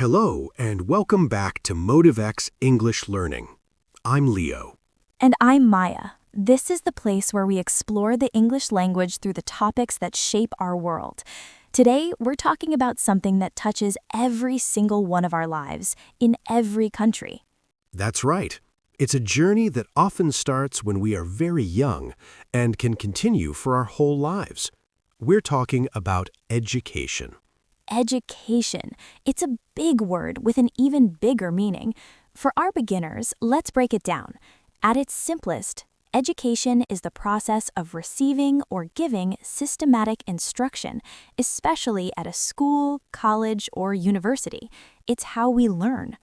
Hello, and welcome back to MotiveX English Learning. I'm Leo. And I'm Maya. This is the place where we explore the English language through the topics that shape our world. Today, we're talking about something that touches every single one of our lives, in every country. That's right. It's a journey that often starts when we are very young and can continue for our whole lives. We're talking about education. Education. It's a big word with an even bigger meaning. For our beginners, let's break it down. At its simplest, education is the process of receiving or giving systematic instruction, especially at a school, college, or university. It's how we learn.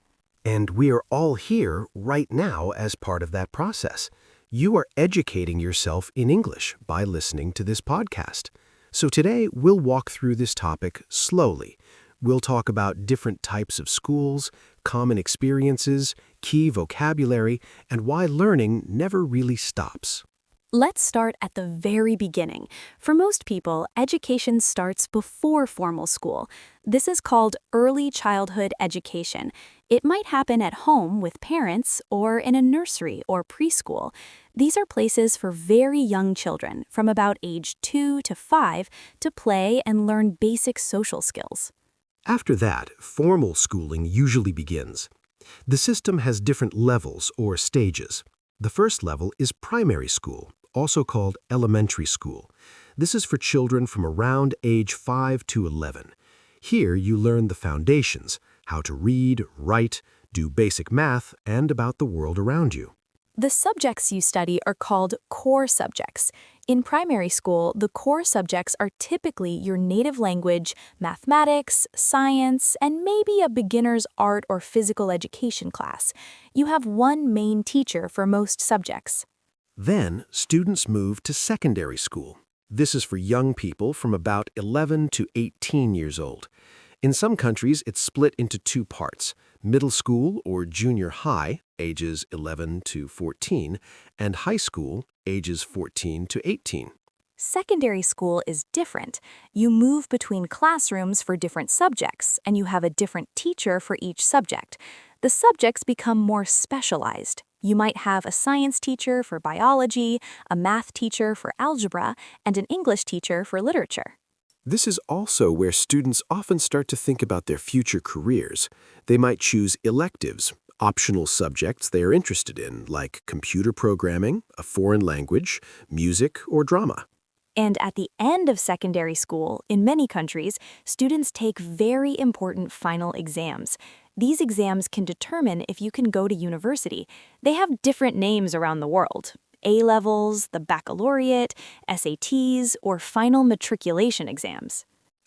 And we are all here right now as part of that process. You are educating yourself in English by listening to this podcast. So today, we'll walk through this topic slowly. We'll talk about different types of schools, common experiences, key vocabulary, and why learning never really stops. Let's start at the very beginning. For most people, education starts before formal school. This is called early childhood education. It might happen at home with parents or in a nursery or preschool. These are places for very young children, from about age 2 to 5, to play and learn basic social skills. After that, formal schooling usually begins. The system has different levels or stages. The first level is primary school, also called elementary school. This is for children from around age 5 to 11. Here you learn the foundations, how to read, write, do basic math, and about the world around you. The subjects you study are called core subjects. In primary school, the core subjects are typically your native language, mathematics, science, and maybe a beginner's art or physical education class. You have one main teacher for most subjects. Then, students move to secondary school. This is for young people from about 11 to 18 years old. In some countries, it's split into two parts: middle school or junior high, ages 11 to 14, and high school, ages 14 to 18. Secondary school is different. You move between classrooms for different subjects, and you have a different teacher for each subject. The subjects become more specialized. You might have a science teacher for biology, a math teacher for algebra, and an English teacher for literature. This is also where students often start to think about their future careers. They might choose electives, optional subjects they are interested in, like computer programming, a foreign language, music, or drama. And at the end of secondary school, in many countries, students take very important final exams. These exams can determine if you can go to university. They have different names around the world: A-levels, the baccalaureate, SATs, or final matriculation exams.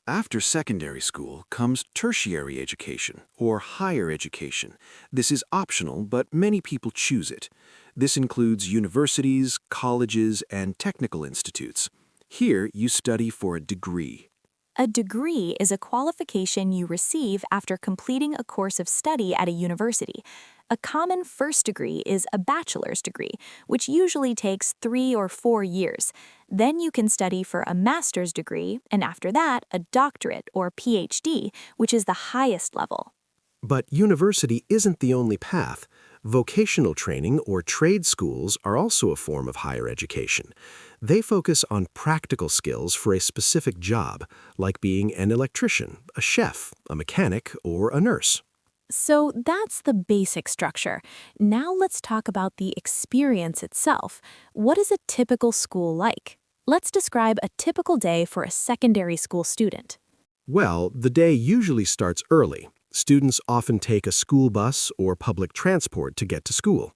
After secondary school comes tertiary education, or higher education. This is optional, but many people choose it. This includes universities, colleges, and technical institutes. Here, you study for a degree. A degree is a qualification you receive after completing a course of study at a university. A common first degree is a bachelor's degree, which usually takes 3 or 4 years. Then you can study for a master's degree, and after that, a doctorate or PhD, which is the highest level. But university isn't the only path. Vocational training or trade schools are also a form of higher education. They focus on practical skills for a specific job, like being an electrician, a chef, a mechanic, or a nurse. So that's the basic structure. Now let's talk about the experience itself. What is a typical school like? Let's describe a typical day for a secondary school student. Well, the day usually starts early. Students often take a school bus or public transport to get to school.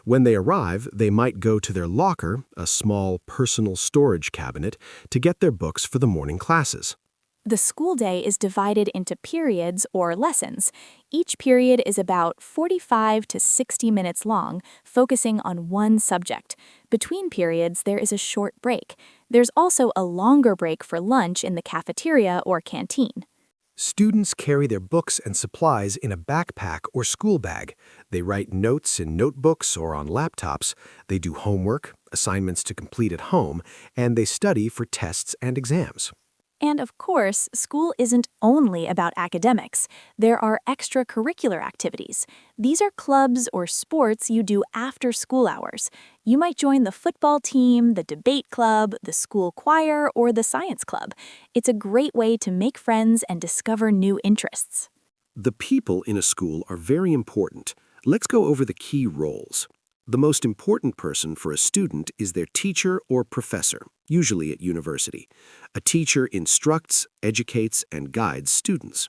When they arrive, they might go to their locker, a small personal storage cabinet, to get their books for the morning classes. The school day is divided into periods or lessons. Each period is about 45 to 60 minutes long, focusing on one subject. Between periods, there is a short break. There's also a longer break for lunch in the cafeteria or canteen. Students carry their books and supplies in a backpack or school bag. They write notes in notebooks or on laptops. They do homework, assignments to complete at home, and they study for tests and exams. And of course, school isn't only about academics. There are extracurricular activities. These are clubs or sports you do after school hours. You might join the football team, the debate club, the school choir, or the science club. It's a great way to make friends and discover new interests. The people in a school are very important. Let's go over the key roles. The most important person for a student is their teacher or professor, usually at university. A teacher instructs, educates, and guides students.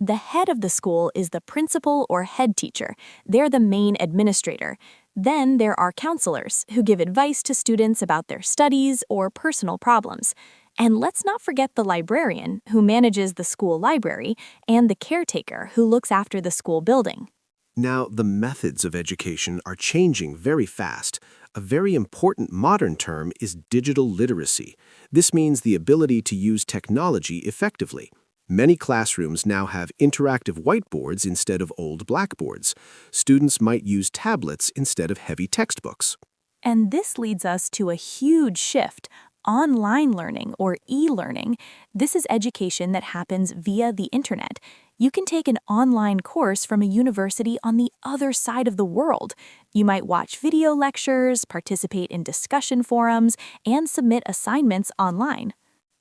The head of the school is the principal or head teacher. They're the main administrator. Then there are counselors who give advice to students about their studies or personal problems. And let's not forget the librarian, who manages the school library, and the caretaker, who looks after the school building. Now, the methods of education are changing very fast. A very important modern term is digital literacy. This means the ability to use technology effectively. Many classrooms now have interactive whiteboards instead of old blackboards. Students might use tablets instead of heavy textbooks. And this leads us to a huge shift. Online learning, or e-learning. This is education that happens via the internet. You can take an online course from a university on the other side of the world. You might watch video lectures, participate in discussion forums, and submit assignments online.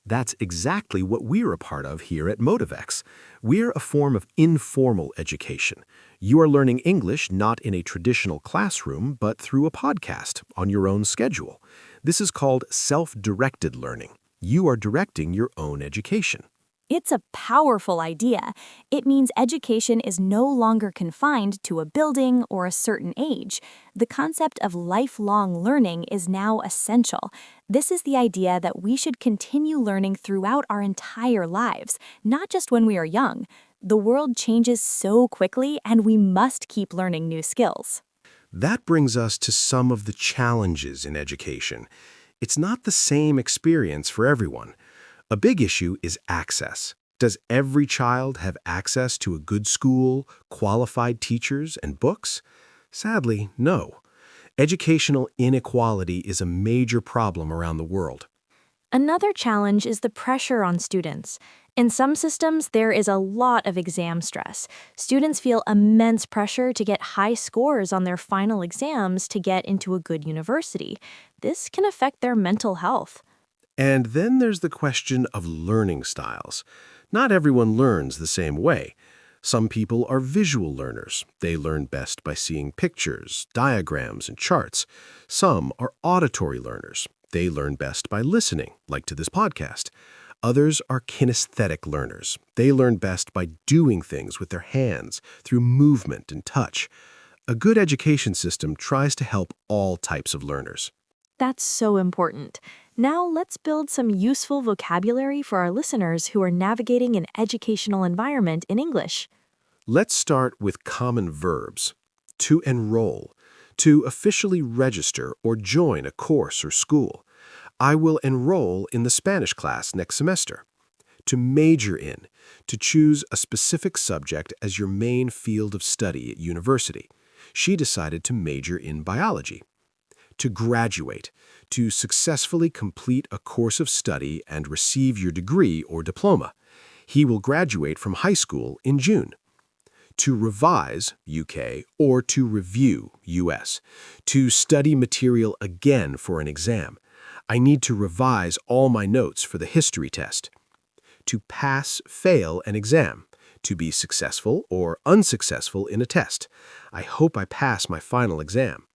That's exactly what we're a part of here at Motivex. We're a form of informal education. You are learning English not in a traditional classroom, but through a podcast on your own schedule. This is called self-directed learning. You are directing your own education. It's a powerful idea. It means education is no longer confined to a building or a certain age. The concept of lifelong learning is now essential. This is the idea that we should continue learning throughout our entire lives, not just when we are young. The world changes so quickly, and we must keep learning new skills. That brings us to some of the challenges in education. It's not the same experience for everyone. A big issue is access. Does every child have access to a good school, qualified teachers, and books? Sadly, no. Educational inequality is a major problem around the world. Another challenge is the pressure on students. In some systems, there is a lot of exam stress. Students feel immense pressure to get high scores on their final exams to get into a good university. This can affect their mental health. And then there's the question of learning styles. Not everyone learns the same way. Some people are visual learners. They learn best by seeing pictures, diagrams, and charts. Some are auditory learners. They learn best by listening, like to this podcast. Others are kinesthetic learners. They learn best by doing things with their hands, through movement and touch. A good education system tries to help all types of learners. That's so important. Now let's build some useful vocabulary for our listeners who are navigating an educational environment in English. Let's start with common verbs. To enroll, to officially register or join a course or school. I will enroll in the Spanish class next semester. To major in, to choose a specific subject as your main field of study at university. She decided to major in biology. To graduate, to successfully complete a course of study and receive your degree or diploma. He will graduate from high school in June. To revise, UK, or to review, US. To study material again for an exam. I need to revise all my notes for the history test. To pass, fail an exam. To be successful or unsuccessful in a test. I hope I pass my final exam.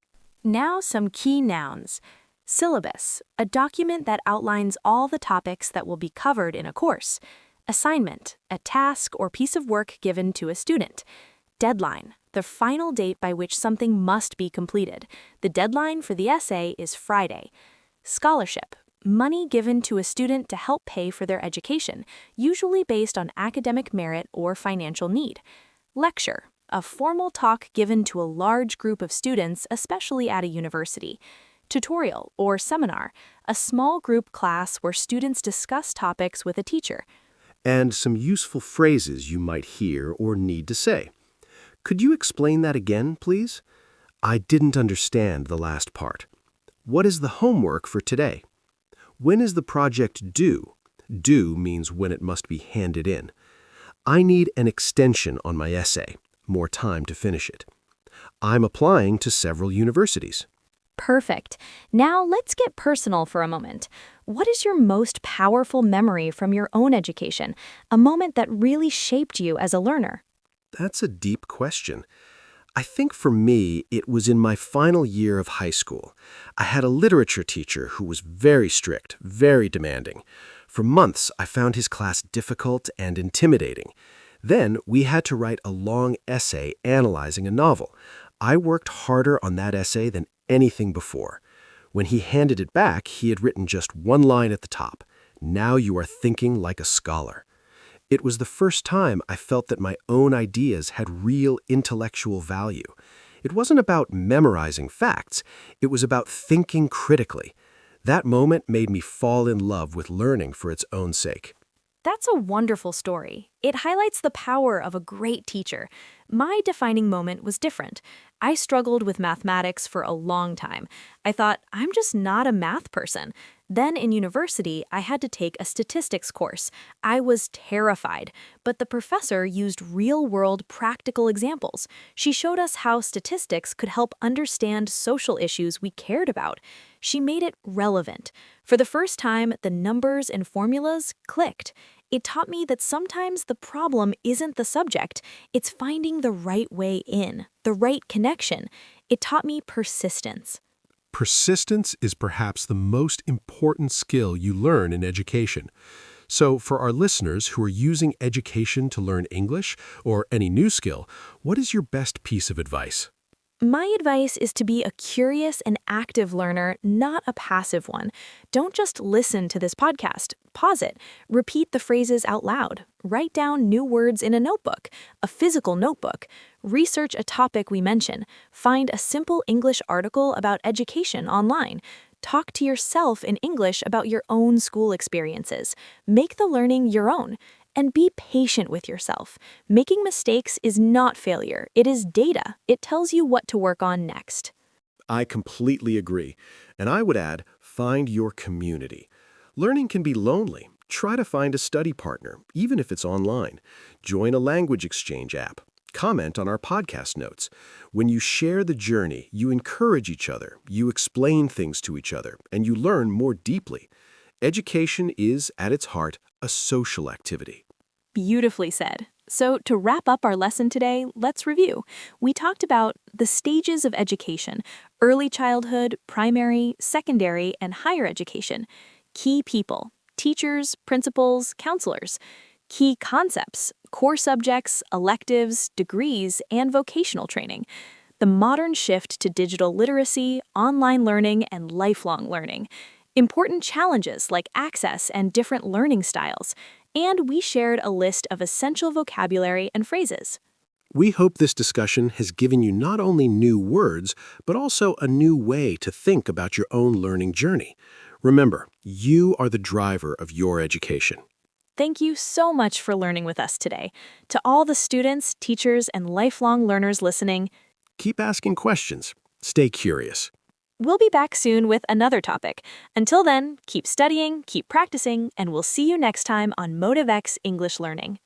Now some key nouns. Syllabus, a document that outlines all the topics that will be covered in a course. Assignment, a task or piece of work given to a student. Deadline, the final date by which something must be completed. The deadline for the essay is Friday. Scholarship, money given to a student to help pay for their education, usually based on academic merit or financial need. Lecture, a formal talk given to a large group of students, especially at a university. Tutorial or seminar, a small group class where students discuss topics with a teacher. And some useful phrases you might hear or need to say. Could you explain that again, please? I didn't understand the last part. What is the homework for today? When is the project due? Due means when it must be handed in. I need an extension on my essay, more time to finish it. I'm applying to several universities. Perfect. Now let's get personal for a moment. What is your most powerful memory from your own education? A moment that really shaped you as a learner? That's a deep question. I think for me, it was in my final year of high school. I had a literature teacher who was very strict, very demanding. For months, I found his class difficult and intimidating. Then, we had to write a long essay analyzing a novel. I worked harder on that essay than anything before. When he handed it back, he had written just one line at the top. "Now you are thinking like a scholar." It was the first time I felt that my own ideas had real intellectual value. It wasn't about memorizing facts, it was about thinking critically. That moment made me fall in love with learning for its own sake. That's a wonderful story. It highlights the power of a great teacher. My defining moment was different. I struggled with mathematics for a long time. I thought, I'm just not a math person. Then in university, I had to take a statistics course. I was terrified, but the professor used real-world practical examples. She showed us how statistics could help understand social issues we cared about. She made it relevant. For the first time, the numbers and formulas clicked. It taught me that sometimes the problem isn't the subject, it's finding the right way in, the right connection. It taught me persistence. Persistence is perhaps the most important skill you learn in education. So, for our listeners who are using education to learn English or any new skill, what is your best piece of advice? My advice is to be a curious and active learner, not a passive one. Don't just listen to this podcast. Pause it. Repeat the phrases out loud. Write down new words in a notebook, a physical notebook. Research a topic we mention. Find a simple English article about education online. Talk to yourself in English about your own school experiences. Make the learning your own. And be patient with yourself. Making mistakes is not failure. It is data. It tells you what to work on next. I completely agree. And I would add, find your community. Learning can be lonely. Try to find a study partner, even if it's online. Join a language exchange app. Comment on our podcast notes. When you share the journey, you encourage each other, you explain things to each other, and you learn more deeply. Education is, at its heart, a social activity. Beautifully said. So to wrap up our lesson today, let's review. We talked about the stages of education: early childhood, primary, secondary, and higher education. Key people: teachers, principals, counselors. Key concepts: core subjects, electives, degrees, and vocational training. The modern shift to digital literacy, online learning, and lifelong learning. Important challenges like access and different learning styles. And we shared a list of essential vocabulary and phrases. We hope this discussion has given you not only new words, but also a new way to think about your own learning journey. Remember, you are the driver of your education. Thank you so much for learning with us today. To all the students, teachers, and lifelong learners listening, Keep asking questions. Stay curious. we'll be back soon with another topic. Until then, keep studying, keep practicing, and we'll see you next time on MotiveX English Learning.